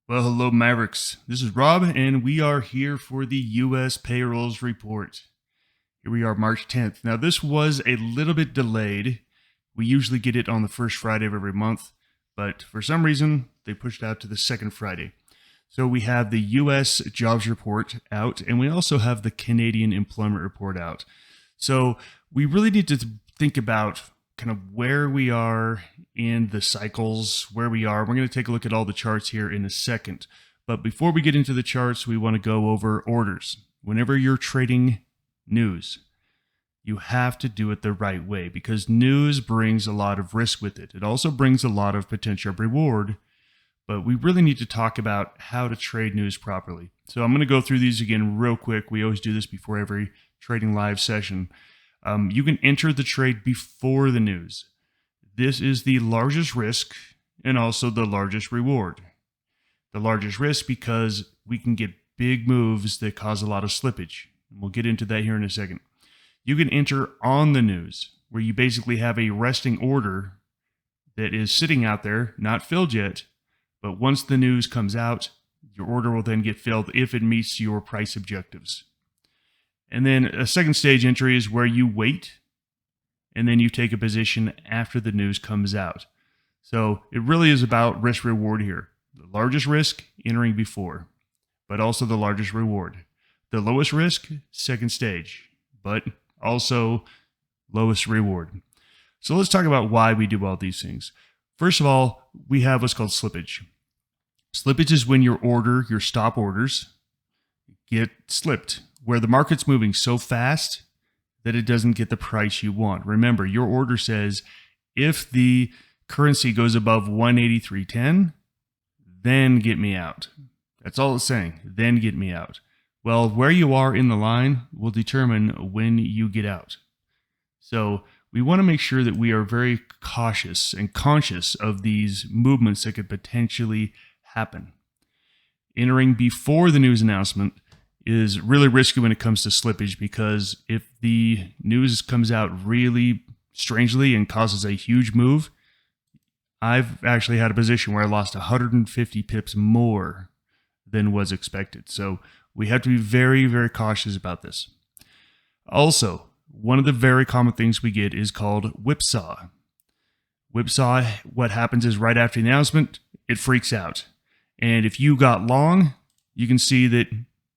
Well, hello, Mavericks. This is Rob, and we are here for the US Payrolls Report. Here we are, March 10th. Now, this was a little bit delayed. We usually get it on the first Friday of every month, but for some reason, they pushed out to the second Friday. So we have the US Jobs Report out, and we also have the Canadian Employment Report out. So we really need to think about kind of where we are in the cycles, where we are. We're going to take a look at all the charts here in a second. But before we get into the charts, we want to go over orders. Whenever you're trading news, you have to do it the right way because news brings a lot of risk with it. It also brings a lot of potential reward, but we really need to talk about how to trade news properly. So I'm going to go through these again real quick. We always do this before every trading live session. You can enter the trade before the news. This is the largest risk and also the largest reward. The largest risk because we can get big moves that cause a lot of slippage. We'll get into that here in a second. You can enter on the news, where you basically have a resting order that is sitting out there, not filled yet, but once the news comes out, your order will then get filled if it meets your price objectives. And then a second stage entry is where you wait and then you take a position after the news comes out. So it really is about risk reward here. The largest risk, entering before, but also the largest reward. The lowest risk, second stage, but also lowest reward. So let's talk about why we do all these things. First of all, we have what's called slippage. Slippage is when your order, your stop orders, get slipped, where the market's moving so fast that it doesn't get the price you want. Remember, your order says if the currency goes above 183.10, then get me out. That's all it's saying, then get me out. Well, where you are in the line will determine when you get out. So we want to make sure that we are very cautious and conscious of these movements that could potentially happen. Entering before the news announcement is really risky when it comes to slippage, because if the news comes out really strangely and causes a huge move, I've actually had a position where I lost 150 pips more than was expected. So we have to be very, very cautious about this. Also, one of the very common things we get is called whipsaw. Whipsaw, what happens is right after the announcement, it freaks out. And if you got long, you can see that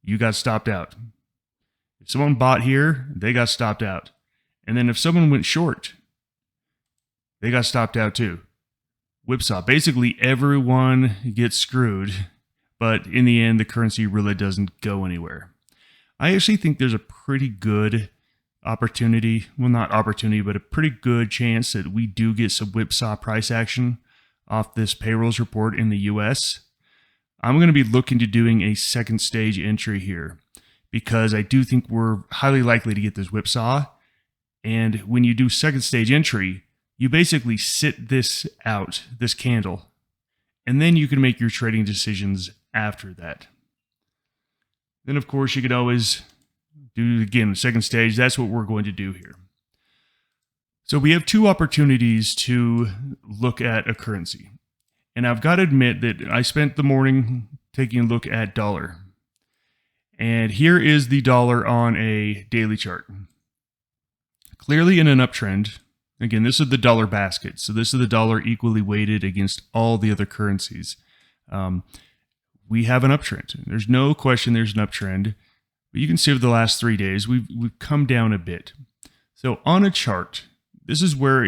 you got stopped out. If someone bought here, they got stopped out. And then if someone went short, they got stopped out too. Whipsaw. Basically, everyone gets screwed, but in the end, the currency really doesn't go anywhere. I actually think there's a pretty good opportunity, well, not opportunity, but a pretty good chance that we do get some whipsaw price action off this payrolls report in the US. I'm going to be looking to doing a second stage entry here because I do think we're highly likely to get this whipsaw. And when you do second stage entry, you basically sit this out, this candle, and then you can make your trading decisions after that. Then, of course, you could always do, again, the second stage. That's what we're going to do here. So we have two opportunities to look at a currency. And I've got to admit that I spent the morning taking a look at dollar. And here is the dollar on a daily chart. Clearly in an uptrend. Again, this is the dollar basket. So this is the dollar equally weighted against all the other currencies. We have an uptrend. There's no question there's an uptrend. But you can see over the last 3 days, we've come down a bit. So on a chart, this is where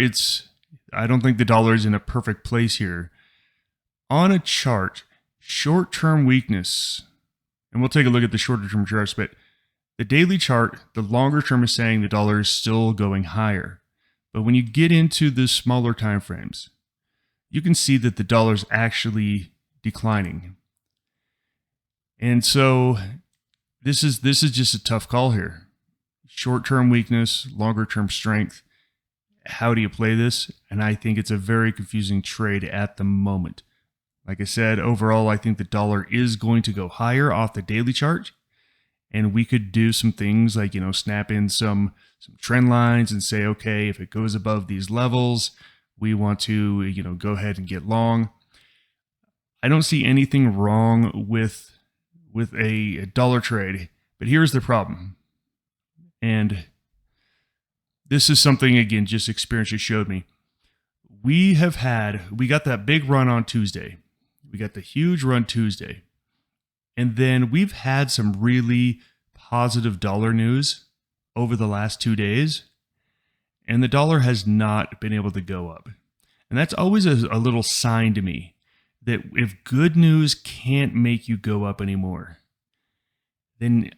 I don't think the dollar is in a perfect place here. On a chart, short-term weakness, and we'll take a look at the shorter-term charts, but the daily chart, the longer term is saying the dollar is still going higher. But when you get into the smaller time frames, you can see that the dollar is actually declining. And so this is just a tough call here. Short-term weakness, longer-term strength. How do you play this? And I think it's a very confusing trade at the moment. Like I said, overall, I think the dollar is going to go higher off the daily chart. And we could do some things like, snap in some trend lines and say, okay, if it goes above these levels, we want to, go ahead and get long. I don't see anything wrong with a dollar trade, but here's the problem. And this is something, again, just experience just showed me. We got that big run on Tuesday. We got the huge run Tuesday. And then we've had some really positive dollar news over the last 2 days. And the dollar has not been able to go up. And that's always a little sign to me that if good news can't make you go up anymore, then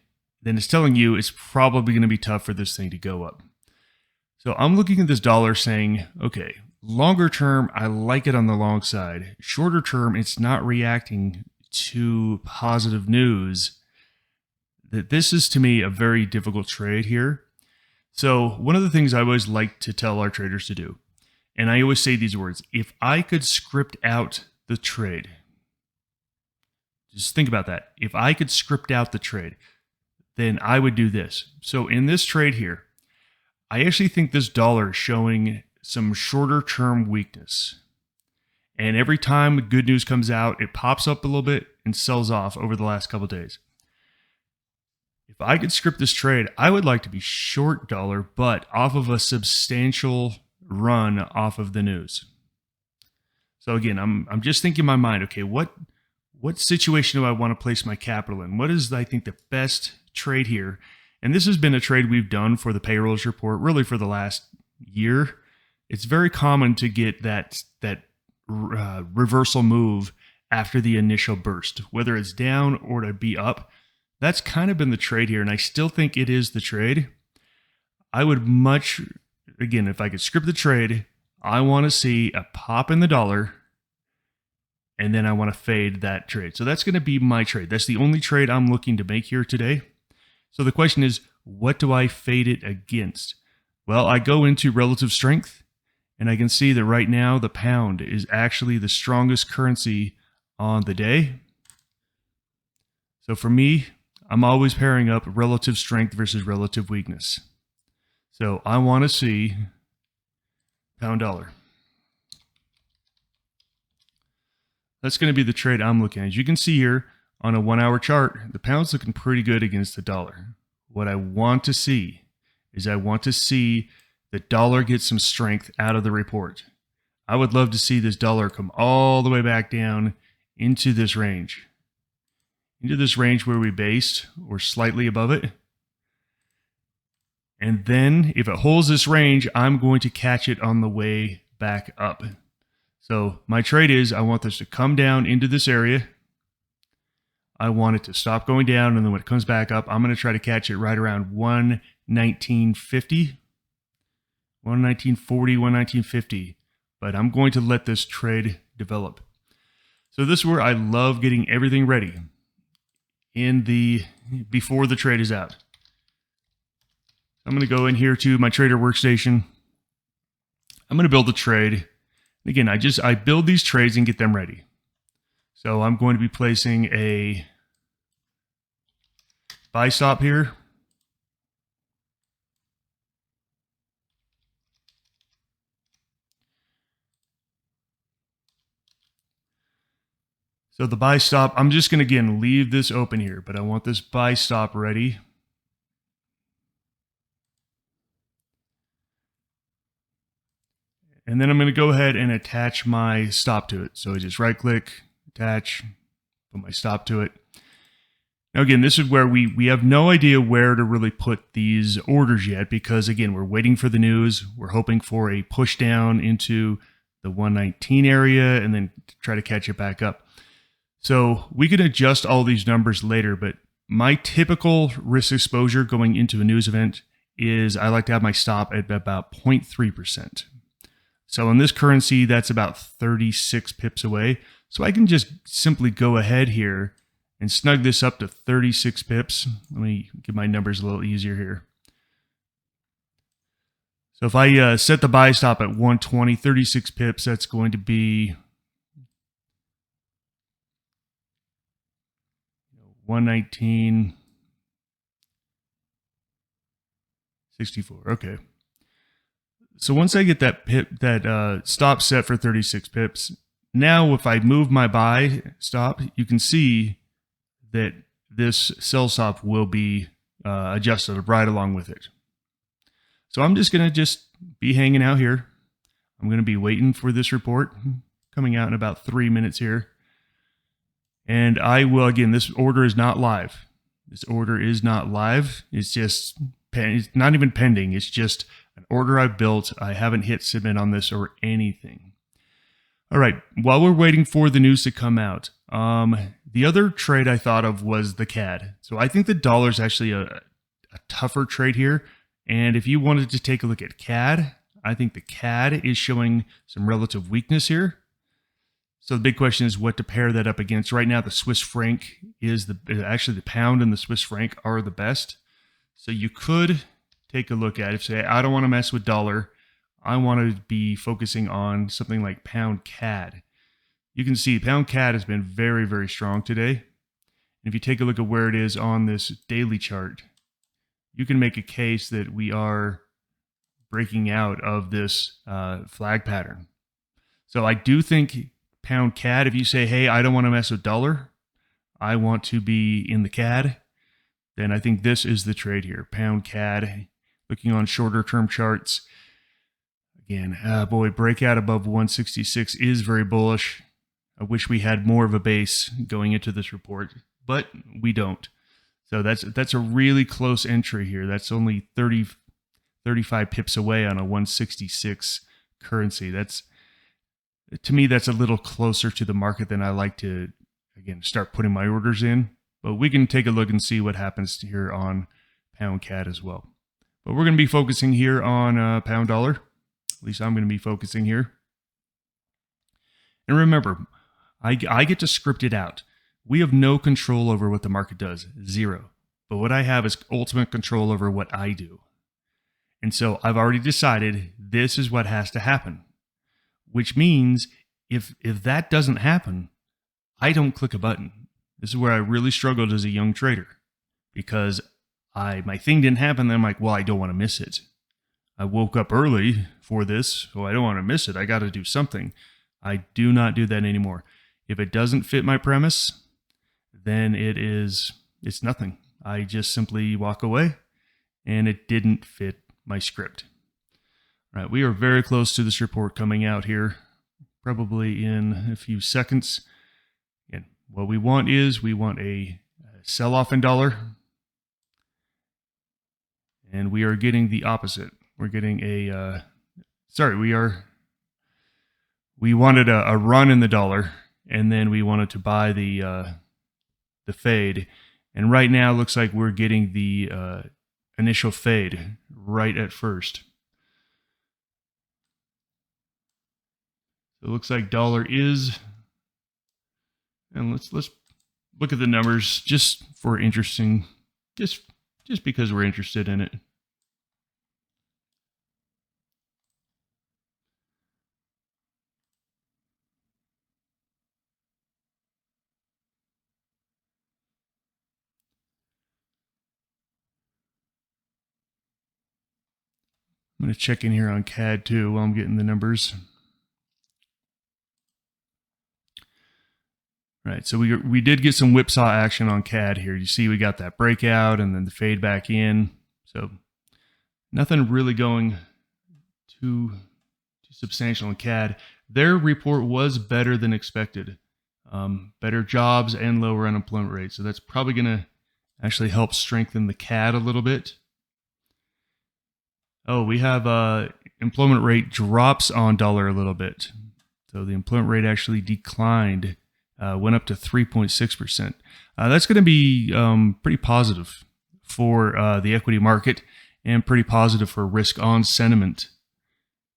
it's telling you it's probably going to be tough for this thing to go up. So I'm looking at this dollar saying, okay, longer term, I like it on the long side. Shorter term, it's not reacting to positive news. That this is, to me, a very difficult trade here. So one of the things I always like to tell our traders to do, and I always say these words, if I could script out the trade, just think about that. If I could script out the trade, then I would do this. So in this trade here, I actually think this dollar is showing some shorter term weakness. And every time good news comes out, it pops up a little bit and sells off over the last couple of days. If I could script this trade, I would like to be short dollar, but off of a substantial run off of the news. So again, I'm just thinking in my mind, okay, what situation do I want to place my capital in? What is, I think, the best trade here? And this has been a trade we've done for the payrolls report, really for the last year. It's very common to get that reversal move after the initial burst, whether it's down or to be up. That's kind of been the trade here, and I still think it is the trade. I would much, again, if I could script the trade, I want to see a pop in the dollar, and then I want to fade that trade. So that's going to be my trade. That's the only trade I'm looking to make here today. So the question is, what do I fade it against? Well, I go into relative strength, and I can see that right now the pound is actually the strongest currency on the day. So for me, I'm always pairing up relative strength versus relative weakness. So I want to see pound dollar. That's going to be the trade I'm looking at. As you can see here on a 1 hour chart, the pound's looking pretty good against the dollar. What I want to see is the dollar get some strength out of the report. I would love to see this dollar come all the way back down into this range. Into this range where we based or slightly above it. And then if it holds this range, I'm going to catch it on the way back up. So my trade is I want this to come down into this area. I want it to stop going down, and then when it comes back up, I'm going to try to catch it right around 119.50, 119.40, 119.50. But I'm going to let this trade develop. So this is where I love getting everything ready before the trade is out. I'm going to go in here to my trader workstation. I'm going to build a trade. Again, I build these trades and get them ready. So I'm going to be placing a buy stop here. So the buy stop, I'm just going to, again, leave this open here, but I want this buy stop ready. And then I'm going to go ahead and attach my stop to it. So I just right click, attach, put my stop to it. Now again, this is where we have no idea where to really put these orders yet, because again, we're waiting for the news. We're hoping for a push down into the 119 area and then try to catch it back up. So we can adjust all these numbers later, but my typical risk exposure going into a news event is I like to have my stop at about 0.3%. So in this currency, that's about 36 pips away. So I can just simply go ahead here and snug this up to 36 pips. Let me get my numbers a little easier here. So if I set the buy stop at 120, 36 pips, that's going to be 119.64. Okay. So once I get that stop set for 36 pips, now if I move my buy stop, you can see that this sell stop will be adjusted right along with it. So I'm just going to be hanging out here. I'm going to be waiting for this report coming out in about 3 minutes here. And I will, again, this order is not live. This order is not live. It's not even pending. It's just an order I built. I haven't hit submit on this or anything. All right, while we're waiting for the news to come out, the other trade I thought of was the CAD. So I think the dollar is actually a tougher trade here. And if you wanted to take a look at CAD, I think the CAD is showing some relative weakness here. So the big question is what to pair that up against. Right now, the Swiss franc is actually the pound and the Swiss franc are the best. So you could take a look at it, say, I don't want to mess with dollar. I want to be focusing on something like pound CAD. You can see pound CAD has been very, very strong today. And if you take a look at where it is on this daily chart, you can make a case that we are breaking out of this flag pattern. So I do think pound CAD, if you say, hey, I don't want to mess with dollar, I want to be in the CAD, then I think this is the trade here. Pound CAD, looking on shorter term charts. Again, boy, breakout above 166 is very bullish. I wish we had more of a base going into this report, but we don't. So that's a really close entry here. That's only 35 pips away on a 166 currency. To me, that's a little closer to the market than I like to, again, start putting my orders in. But we can take a look and see what happens here on pound CAD as well. But we're going to be focusing here on pound dollar. At least I'm going to be focusing here. And remember, I get to script it out. We have no control over what the market does, zero. But what I have is ultimate control over what I do. And so I've already decided this is what has to happen. Which means if that doesn't happen, I don't click a button. This is where I really struggled as a young trader because my thing didn't happen. Then I'm like, well, I don't want to miss it. I woke up early for this, so I don't want to miss it. I got to do something. I do not do that anymore. If it doesn't fit my premise, then it's nothing. I just simply walk away, and it didn't fit my script. All right, we are very close to this report coming out here, probably in a few seconds. And what we want a sell-off in dollar, and we are getting the opposite. We're getting we wanted a run in the dollar, and then we wanted to buy the fade. And right now, it looks like we're getting the initial fade right at first. So it looks like dollar is, and let's look at the numbers just for interesting, just because we're interested in it. I'm going to check in here on CAD too while I'm getting the numbers. Right, so we did get some whipsaw action on CAD here. You see we got that breakout and then the fade back in. So nothing really going too substantial in CAD. Their report was better than expected. Better jobs and lower unemployment rate. So that's probably going to actually help strengthen the CAD a little bit. Oh, we have employment rate drops on dollar a little bit. So the employment rate actually declined. Went up to 3.6%. That's going to be pretty positive for the equity market and pretty positive for risk on sentiment.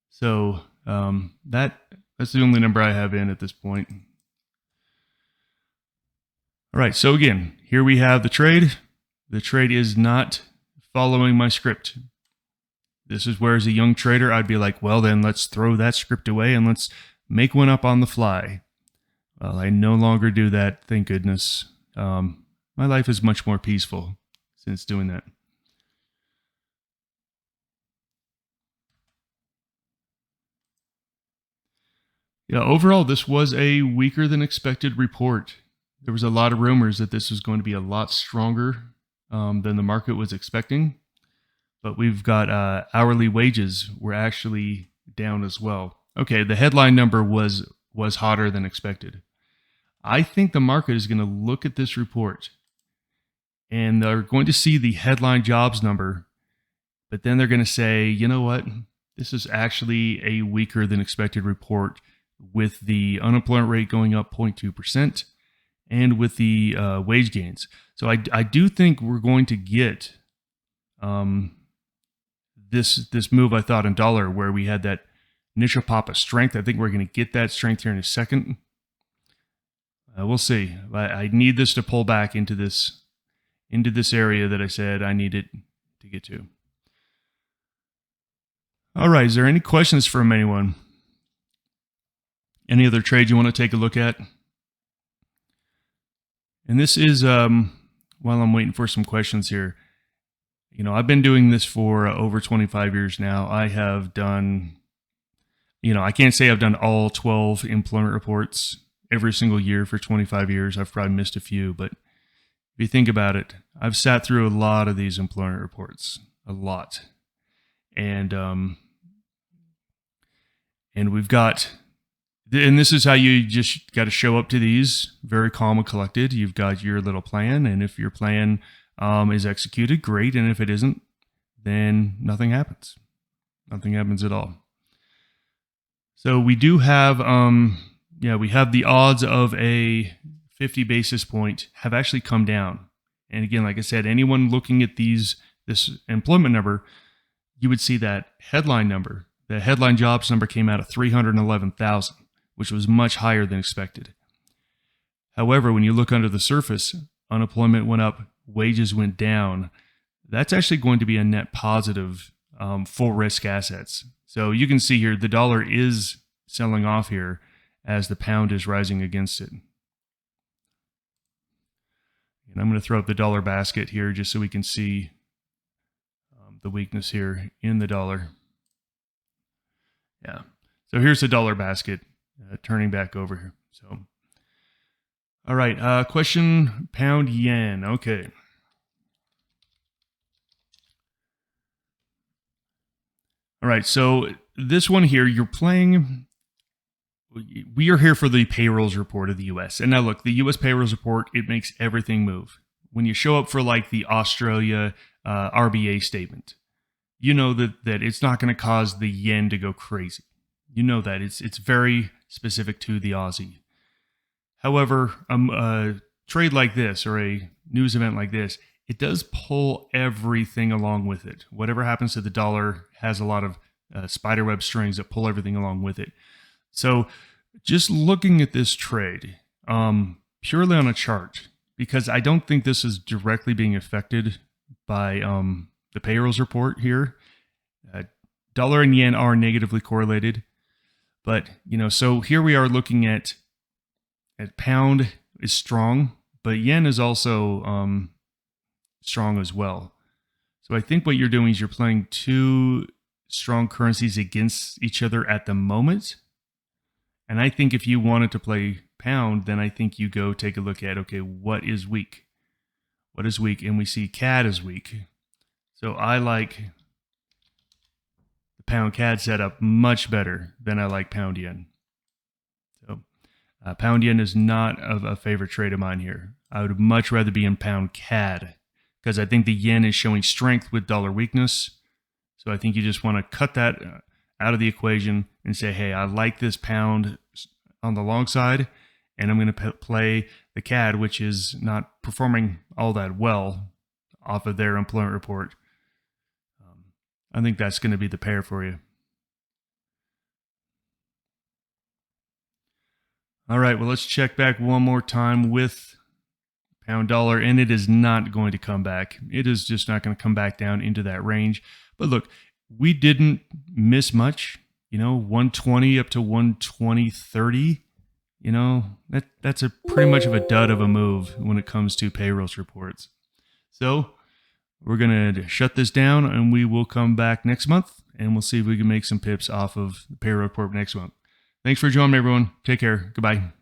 So that's the only number I have in at this point. All right, so again, here we have the trade. The trade is not following my script. This is where as a young trader, I'd be like, well, then let's throw that script away and let's make one up on the fly. Well, I no longer do that, thank goodness. My life is much more peaceful since doing that. Yeah, overall, this was a weaker than expected report. There was a lot of rumors that this was going to be a lot stronger than the market was expecting. But we've got hourly wages were actually down as well. Okay, the headline number was hotter than expected. I think the market is going to look at this report and they're going to see the headline jobs number, but then they're going to say, you know what? This is actually a weaker than expected report with the unemployment rate going up 0.2% and with the wage gains. So I do think we're going to get this move, I thought, in dollar, where we had that initial pop of strength. I think we're going to get that strength here in a second. We'll see. I need this to pull back into this area that I said I needed to get to. All right. Is there any questions from anyone? Any other trades you want to take a look at? And this is, while I'm waiting for some questions here, you know, I've been doing this for over 25 years now. I have done, you know, I can't say I've done all 12 employment reports every single year for 25 years. I've probably missed a few, but if you think about it, I've sat through a lot of these employment reports, a lot. And we've got, and this is how you just got to show up to these, very calm and collected. You've got your little plan, and if your plan is executed, great. And if it isn't, then nothing happens. Nothing happens at all. So we do have, we have the odds of a 50 basis point have actually come down. And again, like I said, anyone looking at this employment number, you would see that headline number. The headline jobs number came out at 311,000, which was much higher than expected. However, when you look under the surface, unemployment went up, wages went down. That's actually going to be a net positive for risk assets. So you can see here the dollar is selling off here as the pound is rising against it. And I'm going to throw up the dollar basket here just so we can see the weakness here in the dollar. Yeah. So here's the dollar basket turning back over here. So, all right. Question, pound yen. Okay. All right. So this one here, you're playing. We are here for the payrolls report of the U.S. And now look, the U.S. payrolls report, it makes everything move. When you show up for like the Australia RBA statement, you know that it's not going to cause the yen to go crazy. You know that it's very specific to the Aussie. However, a trade like this or a news event like this, it does pull everything along with it. Whatever happens to the dollar has a lot of spiderweb strings that pull everything along with it. So just looking at this trade purely on a chart, because I don't think this is directly being affected by the payrolls report here. Dollar and yen are negatively correlated. But, you know, so here we are looking at pound is strong, but yen is also strong as well. So I think what you're doing is you're playing two strong currencies against each other at the moment. And I think if you wanted to play pound, then I think you go take a look at, okay, what is weak? What is weak? And we see CAD is weak. So I like the pound CAD setup much better than I like pound yen. So pound yen is not a favorite trade of mine here. I would much rather be in pound CAD because I think the yen is showing strength with dollar weakness. So I think you just want to cut that out of the equation and say, hey, I like this pound on the long side, and I'm going to play the CAD, which is not performing all that well off of their employment report. I think that's going to be the pair for you. All right, well, let's check back one more time with pound dollar, and it is not going to come back. It is just not going to come back down into that range. But look, we didn't miss much, you know, 120 up to 120.30. You know, that's a pretty much of a dud of a move when it comes to payrolls reports. So we're going to shut this down, and we will come back next month, and we'll see if we can make some pips off of the payroll report next month. Thanks for joining me, everyone. Take care. Goodbye.